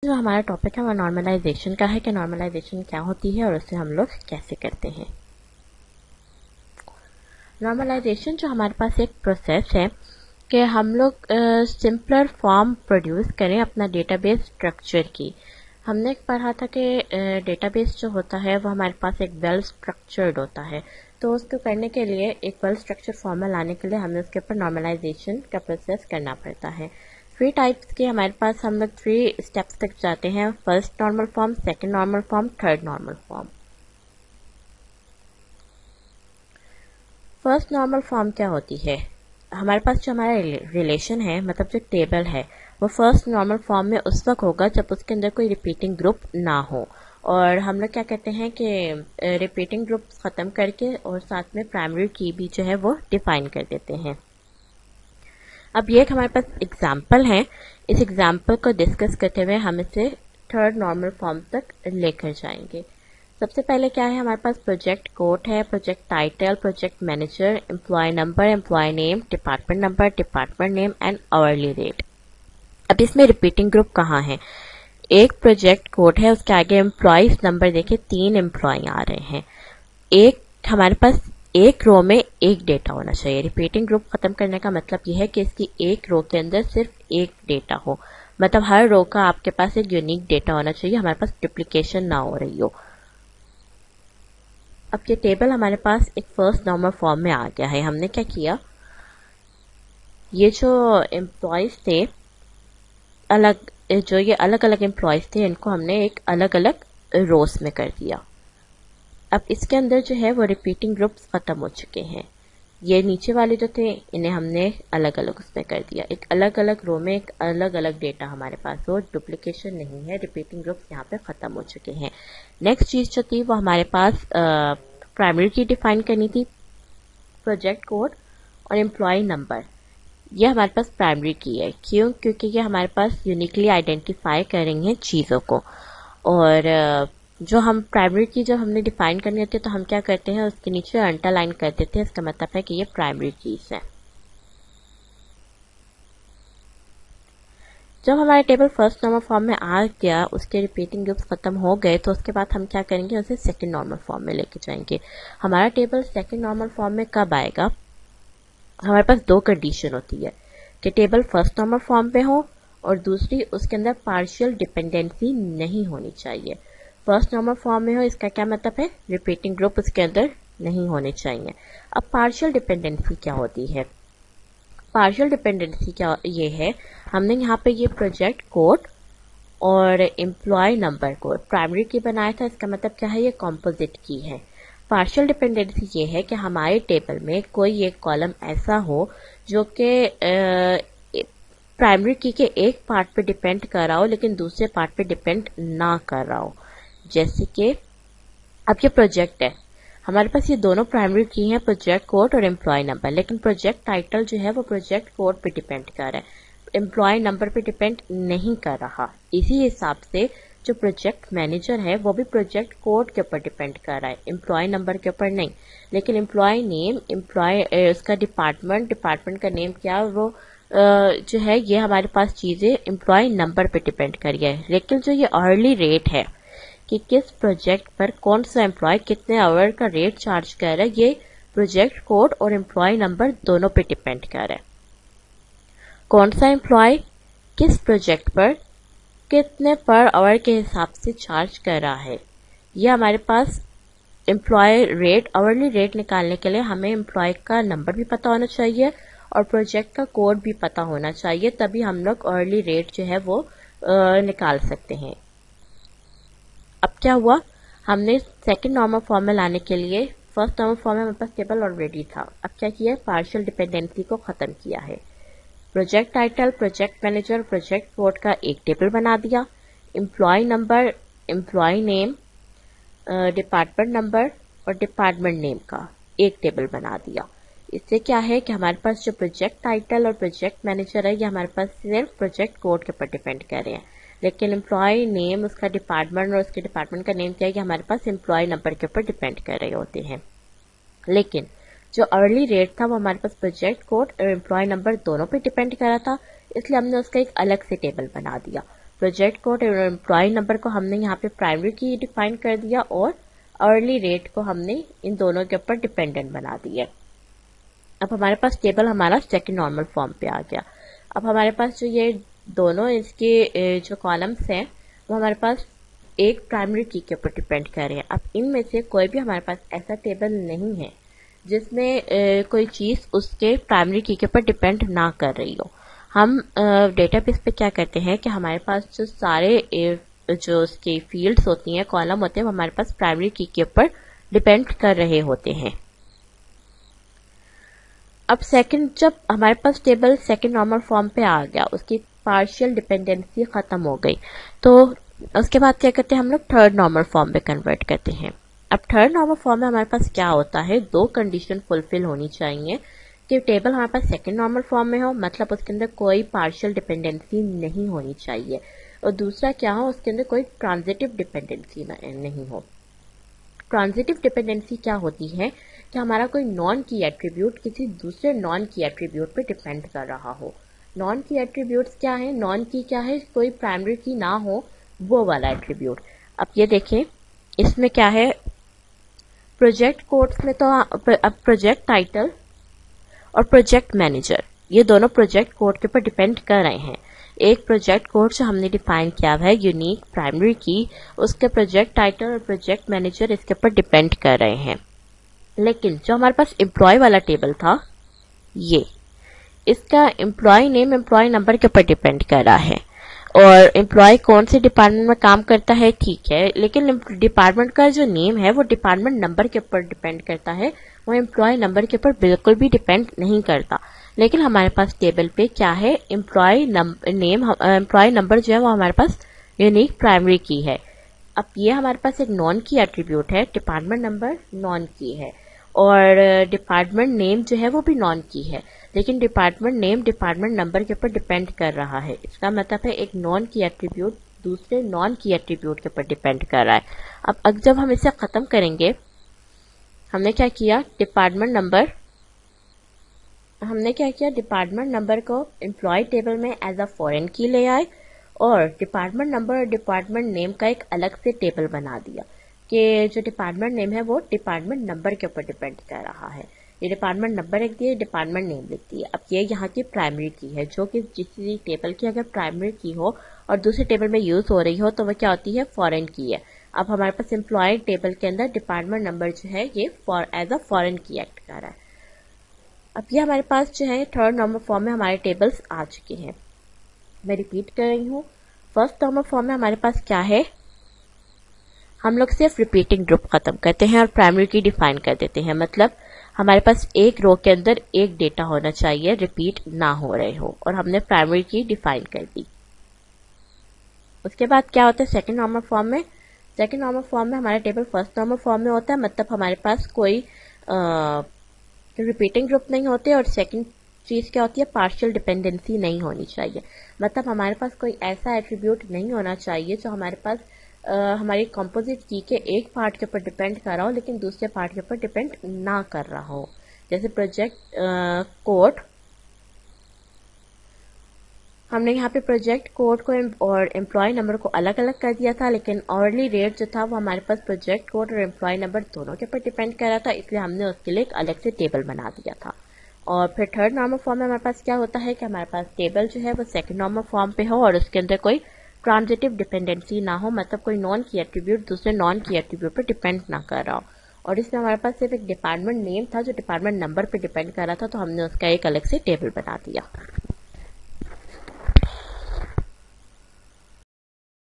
जो हमारा टॉपिक है वो नॉर्मलाइजेशन का है कि नॉर्मलाइजेशन क्या होती है और उसे हम लोग कैसे करते हैं। नॉर्मलाइजेशन जो हमारे पास एक प्रोसेस है कि हम लोग सिंपलर फॉर्म प्रोड्यूस करें अपना डेटाबेस स्ट्रक्चर की। हमने पढ़ा था कि डेटाबेस जो होता है वो हमारे पास एक वेल स्ट्रक्चर्ड होता है, तो उसको करने के लिए एक वेल स्ट्रक्चर फॉर्म में लाने के लिए हमें उसके ऊपर नॉर्मलाइजेशन का प्रोसेस करना पड़ता है। 3 टाइप्स के हमारे पास हम लोग 3 स्टेप्स तक जाते हैं। First normal form, second normal form, third normal form. First normal form क्या होती है? हमारे पास जो हमारा रिलेशन है, मतलब जो टेबल है, वो फर्स्ट नॉर्मल फॉर्म में उस वक्त होगा जब उसके अंदर कोई रिपीटिंग ग्रुप ना हो। और हम लोग क्या कहते हैं कि रिपीटिंग ग्रुप ख़त्म करके और साथ में प्राइमरी की भी जो है वो डिफाइन कर देते हैं। अब ये एक हमारे पास एग्जाम्पल है। इस एग्जाम्पल को डिस्कस करते हुए हम इसे थर्ड नॉर्मल फॉर्म तक लेकर जाएंगे। सबसे पहले क्या है, हमारे पास प्रोजेक्ट कोड है, project title, project manager, employee number, employee name, department number, department name and hourly rate. अब इसमें रिपीटिंग ग्रुप कहाँ है? एक प्रोजेक्ट कोड है, उसके आगे एम्प्लॉयज नंबर देखिए 3 एम्प्लॉय आ रहे हैं। एक हमारे पास एक रो में एक डेटा होना चाहिए। रिपीटिंग ग्रुप खत्म करने का मतलब यह है कि इसकी एक रो के अंदर सिर्फ एक डेटा हो, मतलब हर रो का आपके पास एक यूनिक डेटा होना चाहिए, हमारे पास डुप्लीकेशन ना हो रही हो। अब ये टेबल हमारे पास एक फर्स्ट नॉर्मल फॉर्म में आ गया है। हमने क्या किया, ये जो एम्प्लॉयज थे ये अलग अलग एम्प्लॉयज थे, इनको हमने एक अलग अलग रोज में कर दिया। अब इसके अंदर जो है वो रिपीटिंग ग्रुप्स खत्म हो चुके हैं। ये नीचे वाले जो थे इन्हें हमने अलग अलग उसमें कर दिया, एक अलग अलग रो में एक अलग अलग डेटा हमारे पास हो, डुप्लीकेशन नहीं है, रिपीटिंग ग्रुप्स यहाँ पे खत्म हो चुके हैं। नेक्स्ट चीज जो थी वो हमारे पास प्राइमरी की डिफाइन करनी थी, प्रोजेक्ट कोड और एम्प्लॉय नंबर। ये हमारे पास प्राइमरी की है, क्यों? क्योंकि ये हमारे पास यूनिकली आइडेंटिफाई करेंगे चीज़ों को। और जो हम प्राइमरी की जब हमने डिफाइन करनी होती है तो हम क्या करते हैं, उसके नीचे अंडरलाइन कर देते हैं, इसका मतलब है कि ये प्राइमरी कीज है। जब हमारा टेबल फर्स्ट नॉर्मल फॉर्म में आ गया, उसके रिपीटिंग ग्रुप्स खत्म हो गए, तो उसके बाद हम क्या करेंगे, उसे सेकंड नॉर्मल फॉर्म में लेके जाएंगे। हमारा टेबल सेकंड नॉर्मल फॉर्म में कब आएगा? हमारे पास 2 कंडीशन होती है कि टेबल फर्स्ट नॉर्मल फॉर्म पे हो और दूसरी उसके अंदर पार्शियल डिपेंडेंसी नहीं होनी चाहिए। फर्स्ट नॉर्मल फॉर्म में हो, इसका क्या मतलब है, रिपीटिंग ग्रुप उसके अंदर नहीं होने चाहिए। अब पार्शियल डिपेंडेंसी क्या होती है? पार्शियल डिपेंडेंसी क्या ये है, हमने यहाँ पे ये प्रोजेक्ट कोड और एम्प्लॉय नंबर कोड प्राइमरी की बनाया था, इसका मतलब क्या है, ये कॉम्पोजिट की है। पार्शियल डिपेंडेंसी ये है कि हमारे टेबल में कोई एक कॉलम ऐसा हो जो कि प्राइमरी की के एक पार्ट पे डिपेंड कर रहा हो लेकिन दूसरे पार्ट पे डिपेंड ना कर रहा हो। जैसे कि अब ये प्रोजेक्ट है, हमारे पास ये दोनों प्राइमरी की हैं, प्रोजेक्ट कोड और एम्प्लॉय नंबर, लेकिन प्रोजेक्ट टाइटल जो है वो प्रोजेक्ट कोड पे डिपेंड कर रहा है, एम्प्लॉय नंबर पे डिपेंड नहीं कर रहा। इसी हिसाब से जो प्रोजेक्ट मैनेजर है वो भी प्रोजेक्ट कोड के ऊपर डिपेंड कर रहा है, एम्प्लॉय नंबर के ऊपर नहीं। लेकिन एम्प्लॉय नेम, एम्प्लॉय उसका डिपार्टमेंट का नेम क्या वो जो है ये हमारे पास चीजें एम्प्लॉय नंबर पे डिपेंड कर रही है। लेकिन जो ये अर्ली रेट है कि किस प्रोजेक्ट पर कौन सा एम्प्लॉय कितने आवर का रेट चार्ज कर रहा है, ये प्रोजेक्ट कोड और एम्प्लॉय नंबर दोनों पे डिपेंड कर रहा है। कौन सा एम्प्लॉय किस प्रोजेक्ट पर कितने पर आवर के हिसाब से चार्ज कर रहा है, ये हमारे पास एम्प्लॉय रेट, आवरली रेट निकालने के लिए हमें एम्प्लॉय का नंबर भी पता होना चाहिए और प्रोजेक्ट का कोड भी पता होना चाहिए, तभी हम लोग अर्ली रेट जो है वो निकाल सकते हैं। अब क्या हुआ, हमने सेकंड नॉर्मल फॉर्म में लाने के लिए फर्स्ट नॉर्मल फॉर्म में हमारे पास टेबल ऑलरेडी था, अब क्या किया, पार्शियल डिपेंडेंसी को खत्म किया है। Project title, project manager, project code का एक टेबल बना दिया, employee number, employee name, department number और डिपार्टमेंट नेम का एक टेबल बना दिया। इससे क्या है कि हमारे पास जो प्रोजेक्ट टाइटल और प्रोजेक्ट मैनेजर है ये हमारे पास सिर्फ प्रोजेक्ट कोड के ऊपर डिपेंड कर रहे हैं, लेकिन एम्प्लॉय नेम, उसका डिपार्टमेंट और उसके डिपार्टमेंट का नेम क्या है, ये हमारे पास एम्प्लॉय नंबर के ऊपर डिपेंड कर रहे होते हैं। लेकिन जो अर्ली रेट था वो हमारे पास प्रोजेक्ट कोड और एम्प्लॉय नंबर दोनों पे डिपेंड कर रहा था, इसलिए हमने उसका एक अलग से टेबल बना दिया। प्रोजेक्ट कोड और एम्प्लॉय नंबर को हमने यहाँ पे प्राइमरी की डिफाइन कर दिया और अर्ली रेट को हमने इन दोनों के ऊपर डिपेंडेंट बना दिया। अब हमारे पास टेबल हमारा सेकंड नॉर्मल फॉर्म पे आ गया। अब हमारे पास जो ये दोनों इसके जो कॉलम्स हैं वो हमारे पास एक प्राइमरी की के ऊपर डिपेंड कर रहे हैं। अब इनमें से कोई भी हमारे पास ऐसा टेबल नहीं है जिसमें कोई चीज़ उसके प्राइमरी की के ऊपर डिपेंड ना कर रही हो। हम डेटाबेस पे क्या करते हैं कि हमारे पास जो सारे जो उसकी फील्ड्स होती हैं, कॉलम होते हैं, वो हमारे पास प्राइमरी की के ऊपर डिपेंड कर रहे होते हैं। अब सेकंड, जब हमारे पास टेबल सेकंड नॉर्मल फॉर्म पे आ गया, उसकी पार्शियल डिपेंडेंसी खत्म हो गई, तो उसके बाद क्या करते हैं हम लोग थर्ड नॉर्मल फॉर्म पे कन्वर्ट करते हैं। अब थर्ड नॉर्मल फॉर्म में हमारे पास क्या होता है, दो कंडीशन फुलफिल होनी चाहिए कि टेबल हमारे पास सेकंड नॉर्मल फॉर्म में हो, मतलब उसके अंदर कोई पार्शियल डिपेंडेंसी नहीं होनी चाहिए, और दूसरा क्या हो, उसके अंदर कोई ट्रांजिटिव डिपेंडेंसी नहीं हो। ट्रांजिटिव डिपेंडेंसी क्या होती है कि हमारा कोई नॉन की एट्रीब्यूट किसी दूसरे नॉन की एट्रीब्यूट पे डिपेंड कर रहा हो। नॉन की एट्रीब्यूट्स क्या है, नॉन की क्या है, कोई प्राइमरी की ना हो वो वाला एट्रीब्यूट। अब ये देखें, इसमें क्या है, प्रोजेक्ट कोड्स में तो अब प्रोजेक्ट टाइटल और प्रोजेक्ट मैनेजर ये दोनों प्रोजेक्ट कोड के ऊपर डिपेंड कर रहे हैं। एक प्रोजेक्ट कोड जो हमने डिफाइन किया है यूनिक प्राइमरी की, उसके प्रोजेक्ट टाइटल और प्रोजेक्ट मैनेजर इसके ऊपर डिपेंड कर रहे हैं। लेकिन जो हमारे पास एम्प्लॉय वाला टेबल था, ये इसका एम्प्लॉय नेम एम्प्लॉय नंबर के ऊपर डिपेंड कर रहा है, और एम्प्लॉय कौन से डिपार्टमेंट में काम करता है ठीक है, लेकिन डिपार्टमेंट का जो नेम है वो डिपार्टमेंट नंबर के ऊपर डिपेंड करता है, वो एम्प्लॉय नंबर के ऊपर बिल्कुल भी डिपेंड नहीं करता। लेकिन हमारे पास टेबल पे क्या है, एम्प्लॉय नेम एम्प्लॉय नंबर जो है वो हमारे पास यूनिक प्राइमरी की है। अब ये हमारे पास एक नॉन की एट्रीब्यूट है, डिपार्टमेंट नंबर नॉन की है, और डिपार्टमेंट नेम जो है वो भी नॉन की है, लेकिन डिपार्टमेंट नेम डिपार्टमेंट नंबर के ऊपर डिपेंड कर रहा है। इसका मतलब है एक नॉन की एट्रीब्यूट दूसरे नॉन की एट्रीब्यूट के ऊपर डिपेंड कर रहा है। अब जब हम इसे खत्म करेंगे, हमने क्या किया, डिपार्टमेंट नंबर को एम्प्लॉय टेबल में एज अ फॉरेन की ले आए, और डिपार्टमेंट नंबर और डिपार्टमेंट नेम का एक अलग से टेबल बना दिया कि जो डिपार्टमेंट नेम है वो डिपार्टमेंट नंबर के ऊपर डिपेंड कर रहा है। ये डिपार्टमेंट नंबर लिख दिए, डिपार्टमेंट नेम लिख दिए। अब ये यहाँ की प्राइमरी की है, जो कि किसी टेबल की अगर प्राइमरी की हो और दूसरे टेबल में यूज हो रही हो तो वो क्या होती है, फॉरेन की है। अब हमारे पास एम्प्लॉय टेबल के अंदर डिपार्टमेंट नंबर जो है ये एज अ फॉरेन की एक्ट कर रहा है। अब ये हमारे पास जो है थर्ड नॉर्मल फॉर्म में हमारे टेबल्स आ चुके हैं। मैं रिपीट कर रही हूँ, फर्स्ट नॉर्मल फॉर्म में हमारे पास क्या है, हम लोग सिर्फ रिपीटिंग ग्रुप खत्म करते हैं और प्राइमरी की डिफाइन कर देते हैं, मतलब हमारे पास एक रो के अंदर एक डेटा होना चाहिए, रिपीट ना हो रहे हो, और हमने प्राइमरी की डिफाइन कर दी। उसके बाद क्या होता है सेकंड नॉर्मल फॉर्म में, सेकंड नॉर्मल फॉर्म में हमारा टेबल फर्स्ट नॉर्मल फॉर्म में होता है, मतलब हमारे पास कोई रिपीटिंग ग्रुप नहीं होते, और सेकंड चीज क्या होती है, पार्शियल डिपेंडेंसी नहीं होनी चाहिए, मतलब हमारे पास कोई ऐसा एट्रीब्यूट नहीं होना चाहिए जो हमारे पास हमारी कंपोजिट की के एक पार्ट के ऊपर डिपेंड कर रहा हो लेकिन दूसरे पार्ट के ऊपर डिपेंड ना कर रहा हो। जैसे प्रोजेक्ट कोड, हमने यहाँ पे प्रोजेक्ट कोड को और एम्प्लॉय नंबर को अलग अलग कर दिया था, लेकिन ऑर्डरली रेट जो था वो हमारे पास प्रोजेक्ट कोड और एम्प्लॉय नंबर दोनों के ऊपर डिपेंड कर रहा था, इसलिए हमने उसके लिए एक अलग से टेबल बना दिया था। और फिर थर्ड नॉर्मल फॉर्म में हमारे पास क्या होता है कि हमारे पास टेबल जो है वो सेकंड नॉर्मल फॉर्म पे हो और उसके अंदर कोई ट्रांजिटिव डिपेंडेंसी ना हो, मतलब कोई नॉन की एट्रीब्यूट दूसरे नॉन की एट्रीब्यूट पर डिपेंड ना कर रहा हो। और इसमें हमारे पास सिर्फ एक डिपार्टमेंट नेम था जो डिपार्टमेंट नंबर पे डिपेंड कर रहा था, तो हमने उसका एक अलग से टेबल बना दिया।